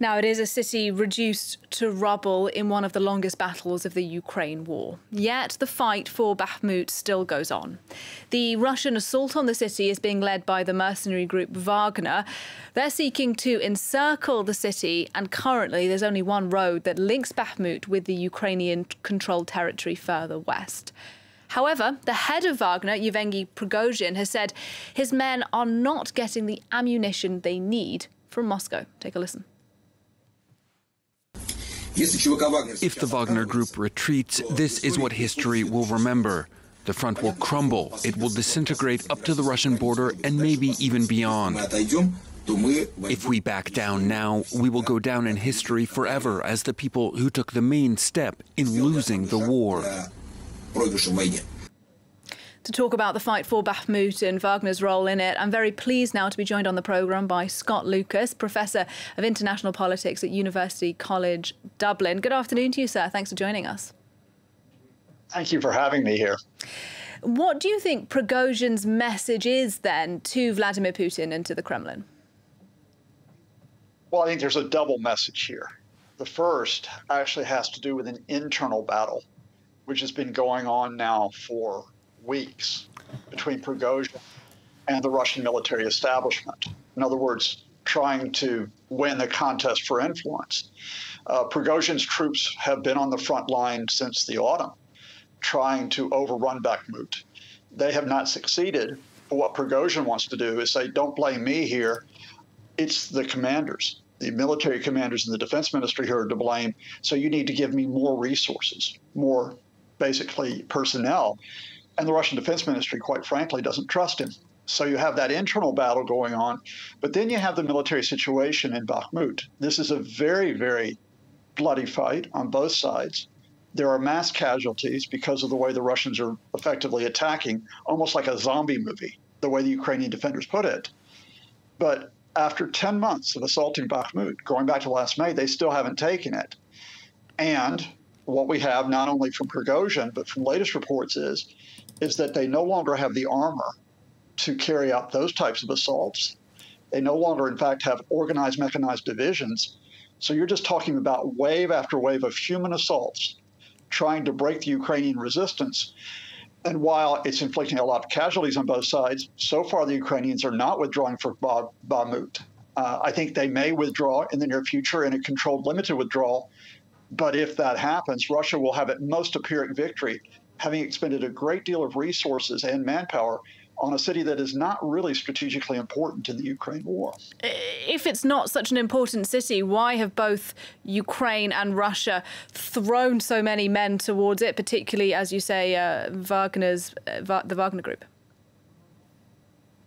Now, it is a city reduced to rubble in one of the longest battles of the Ukraine war. Yet the fight for Bakhmut still goes on. The Russian assault on the city is being led by the mercenary group Wagner. They're seeking to encircle the city, and currently there's only one road that links Bakhmut with the Ukrainian-controlled territory further west. However, the head of Wagner, Yevgeny Prigozhin, has said his men are not getting the ammunition they need from Moscow. Take a listen. If the Wagner group retreats, this is what history will remember. The front will crumble, it will disintegrate up to the Russian border and maybe even beyond. If we back down now, we will go down in history forever as the people who took the main step in losing the war. To talk about the fight for Bakhmut and Wagner's role in it, I'm very pleased now to be joined on the programme by Scott Lucas, Professor of International Politics at University College Dublin. Good afternoon to you, sir. Thanks for joining us. Thank you for having me here. What do you think Prigozhin's message is, then, to Vladimir Putin and to the Kremlin? Well, I think there's a double message here. The first actually has to do with an internal battle, which has been going on now for weeks between Prigozhin and the Russian military establishment. In other words, trying to win the contest for influence. Prigozhin's troops have been on the front line since the autumn, trying to overrun Bakhmut. They have not succeeded. But what Prigozhin wants to do is say, don't blame me here. It's the commanders, the military commanders in the defense ministry who are to blame. So you need to give me more resources, more basically personnel. And the Russian Defense Ministry, quite frankly, doesn't trust him. So you have that internal battle going on. But then you have the military situation in Bakhmut. This is a very, very bloody fight on both sides. There are mass casualties because of the way the Russians are effectively attacking, almost like a zombie movie, the way the Ukrainian defenders put it. But after 10 months of assaulting Bakhmut, going back to last May, they still haven't taken it. And what we have, not only from Prigozhin, but from latest reports is that they no longer have the armor to carry out those types of assaults. They no longer, in fact, have organized mechanized divisions. So you're just talking about wave after wave of human assaults trying to break the Ukrainian resistance. And while it's inflicting a lot of casualties on both sides, so far the Ukrainians are not withdrawing from Bakhmut. I think they may withdraw in the near future in a controlled, limited withdrawal. But if that happens, Russia will have at most a Pyrrhic victory, having expended a great deal of resources and manpower on a city that is not really strategically important in the Ukraine war. If it's not such an important city, why have both Ukraine and Russia thrown so many men towards it, particularly, as you say, the Wagner group?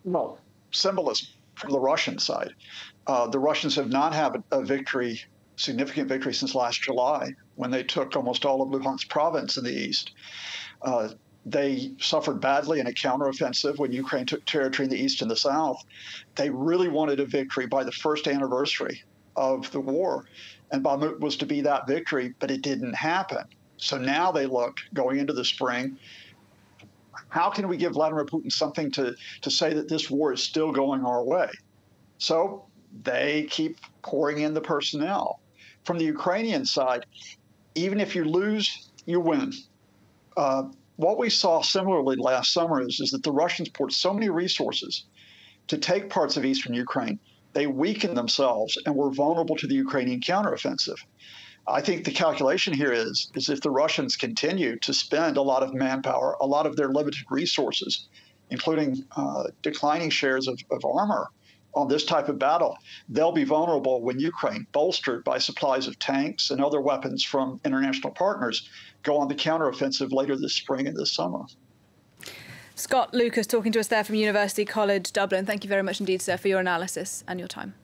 Well, symbolism from the Russian side. The Russians have not had a victory, significant victory, since last July, when they took almost all of Luhansk province in the east. They suffered badly in a counteroffensive when Ukraine took territory in the east and the south. They really wanted a victory by the first anniversary of the war, and Bakhmut was to be that victory, but it didn't happen. So now they look, going into the spring, how can we give Vladimir Putin something to say that this war is still going our way? So they keep pouring in the personnel. From the Ukrainian side, even if you lose, you win. What we saw similarly last summer is that the Russians poured so many resources to take parts of eastern Ukraine, they weakened themselves and were vulnerable to the Ukrainian counteroffensive. I think the calculation here is if the Russians continue to spend a lot of manpower, a lot of their limited resources, including declining shares of armor on this type of battle, they'll be vulnerable when Ukraine, bolstered by supplies of tanks and other weapons from international partners, go on the counteroffensive later this spring and this summer. Scott Lucas talking to us there from University College Dublin. Thank you very much indeed, sir, for your analysis and your time.